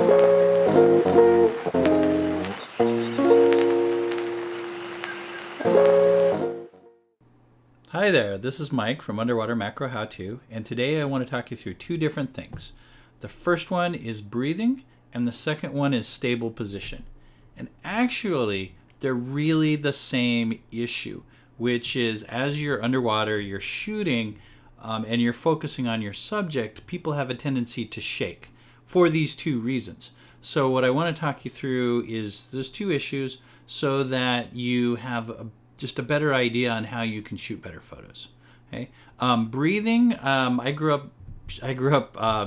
Hi there, this is Mike from Underwater Macro How-To, and today I want to talk you through two different things. The first one is breathing, and the second one is stable position. And actually, they're really the same issue, which is as you're underwater, you're shooting, and you're focusing on your subject, people have a tendency to shake for these two reasons. So what I want to talk you through is those two issues so that you have just a better idea on how you can shoot better photos. Okay, breathing. I grew up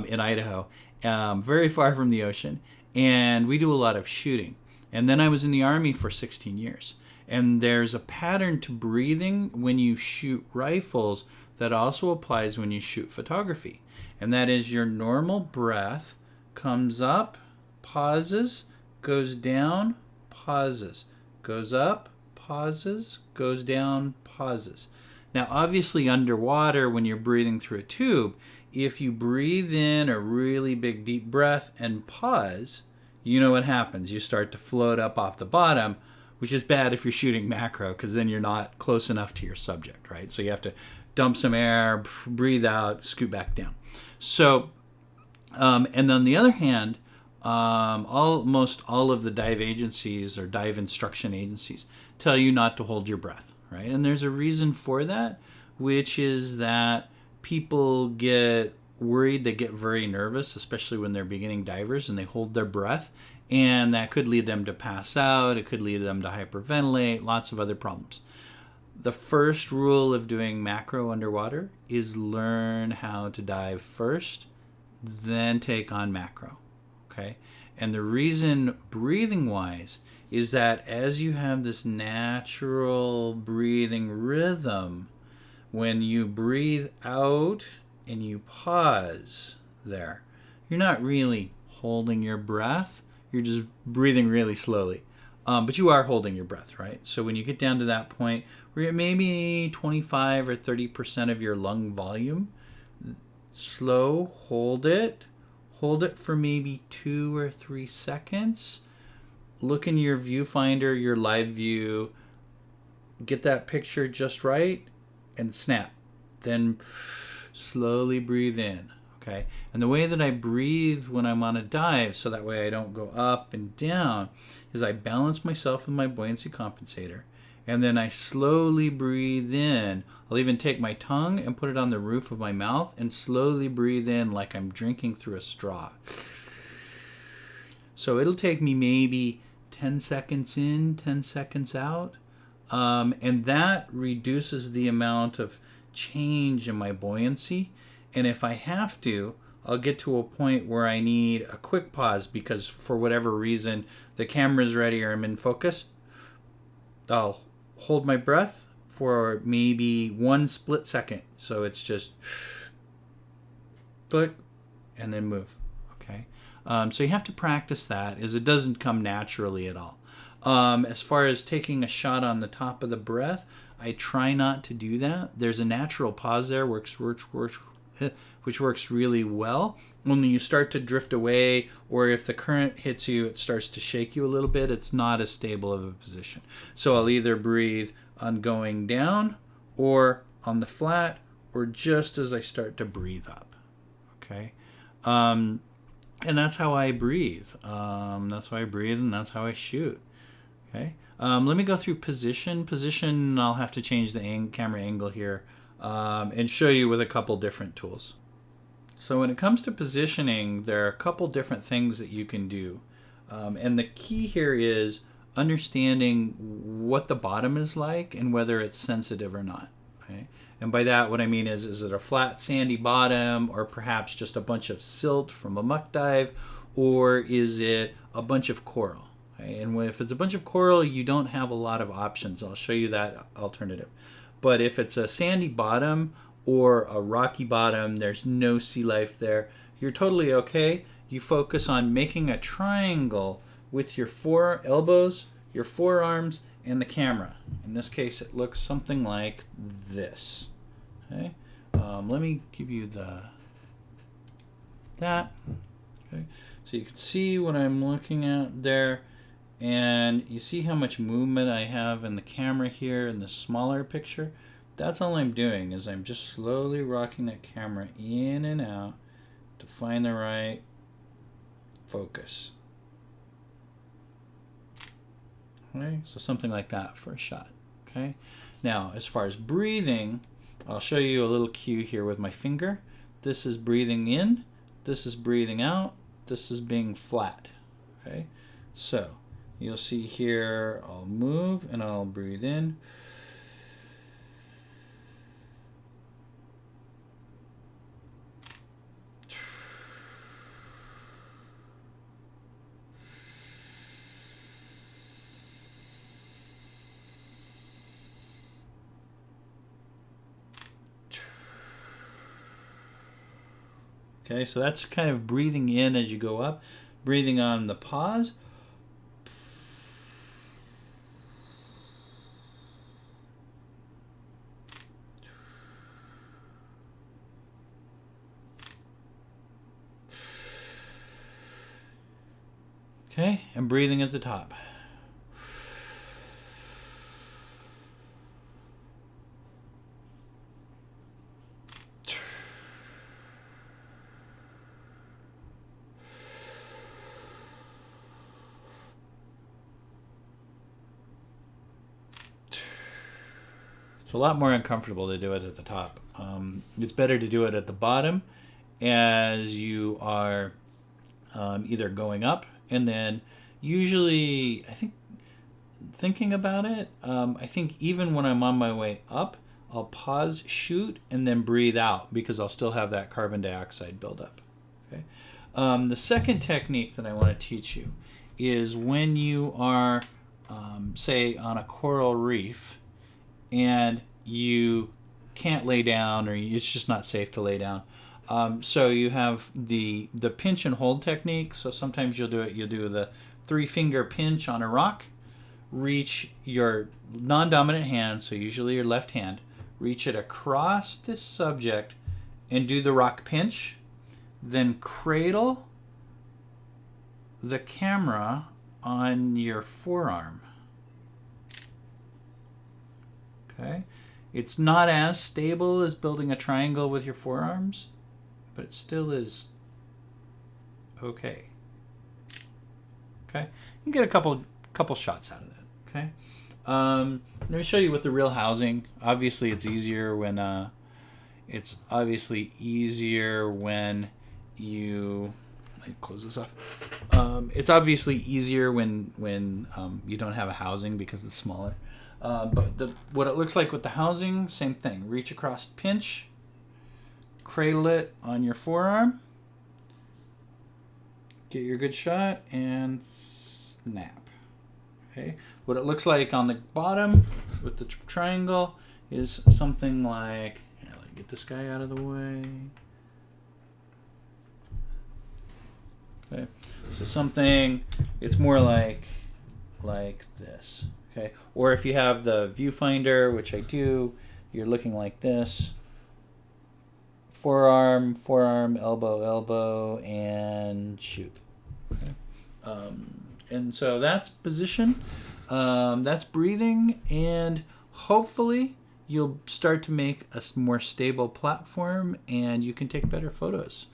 in Idaho, very far from the ocean, and we do a lot of shooting. And then I was in the Army for 16 years. And there's a pattern to breathing when you shoot rifles that also applies when you shoot photography. And that is your normal breath comes up, pauses, goes down, pauses, goes up, pauses, goes down, pauses. Now, obviously underwater, when you're breathing through a tube, if you breathe in a really big deep breath and pause, you know what happens. You start to float up off the bottom, which is bad if you're shooting macro, because then you're not close enough to your subject, right? So you have to dump some air, breathe out, scoot back down. So, and on the other hand, almost all of the dive agencies or dive instruction agencies tell you not to hold your breath, right? And there's a reason for that, which is that people get worried, they get very nervous, especially when they're beginning divers and they hold their breath, and that could lead them to pass out, it could lead them to hyperventilate, lots of other problems. The first rule of doing macro underwater is learn how to dive first, then take on macro. Okay? And the reason breathing wise is that as you have this natural breathing rhythm, when you breathe out and you pause there, you're not really holding your breath, you're just breathing really slowly. But you are holding your breath, right? So when you get down to that point where you're maybe 25 or 30% of your lung volume, slow, hold it for maybe 2 or 3 seconds. Look in your viewfinder, your live view, get that picture just right, and snap. Then slowly breathe in, okay? And the way that I breathe when I'm on a dive, so that way I don't go up and down, is I balance myself with my buoyancy compensator, and then I slowly breathe in. I'll even take my tongue and put it on the roof of my mouth and slowly breathe in like I'm drinking through a straw. So it'll take me maybe 10 seconds in, 10 seconds out, and that reduces the amount of change in my buoyancy. And if I have to, I'll get to a point where I need a quick pause because for whatever reason the camera's ready or I'm in focus. I'll hold my breath for maybe 1 split second. So it's just click and then move. Okay. So you have to practice that, as it doesn't come naturally at all. As far as taking a shot on the top of the breath, I try not to do that. There's a natural pause there, which works really well. When you start to drift away, or if the current hits you, it starts to shake you a little bit, it's not as stable of a position. So I'll either breathe on going down, or on the flat, or just as I start to breathe up. Okay? And that's how I breathe. And that's how I shoot. Okay? Let me go through position. Position, I'll have to change the camera angle here and show you with a couple different tools. So when it comes to positioning, there are a couple different things that you can do. And the key here is understanding what the bottom is like and whether it's sensitive or not. Okay? And by that, what I mean is it a flat sandy bottom, or perhaps just a bunch of silt from a muck dive, or is it a bunch of coral? Okay? And if it's a bunch of coral, you don't have a lot of options. I'll show you that alternative. But if it's a sandy bottom or a rocky bottom, there's no sea life there, you're totally okay. You focus on making a triangle with your 4 elbows, your forearms, and the camera. In this case, it looks something like this. Okay, let me give you that. Okay, So you can see what I'm looking at there, and you see how much movement I have in the camera here in the smaller picture. That's all I'm doing, is I'm just slowly rocking that camera in and out to find the right focus. Okay, so something like that for a shot. Okay, now as far as breathing, I'll show you a little cue here with my finger. This is breathing in, this is breathing out, this is being flat. Okay, so you'll see here I'll move and I'll breathe in. Okay, so that's kind of breathing in as you go up, breathing on the pause. Okay, and breathing at the top. It's a lot more uncomfortable to do it at the top. It's better to do it at the bottom as you are either going up, and then usually, I think, thinking about it, I think even when I'm on my way up, I'll pause, shoot, and then breathe out because I'll still have that carbon dioxide buildup. Okay. The second technique that I want to teach you is when you are, say, on a coral reef, and you can't lay down, or it's just not safe to lay down. So you have the pinch and hold technique. So sometimes you'll do the 3-finger pinch on a rock, reach your non-dominant hand, so usually your left hand, reach it across this subject and do the rock pinch, then cradle the camera on your forearm. Okay, it's not as stable as building a triangle with your forearms, but it still is okay. Okay, you can get a couple shots out of that. Okay, let me show you with the real housing. Obviously, it's easier when you. Let me close this off. It's obviously easier when you don't have a housing because it's smaller. But what it looks like with the housing, same thing. Reach across, pinch, cradle it on your forearm, get your good shot, and snap. Okay. What it looks like on the bottom with the triangle is something like, let me get this guy out of the way. Okay. So something, it's more like this. Okay. Or if you have the viewfinder, which I do, you're looking like this. Forearm, forearm, elbow, elbow, and shoot. Okay. And so that's position, that's breathing, and hopefully you'll start to make a more stable platform and you can take better photos.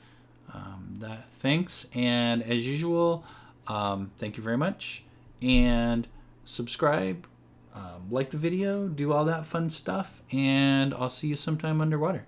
Thanks, and as usual, thank you very much, and subscribe, like the video, do all that fun stuff, and I'll see you sometime underwater.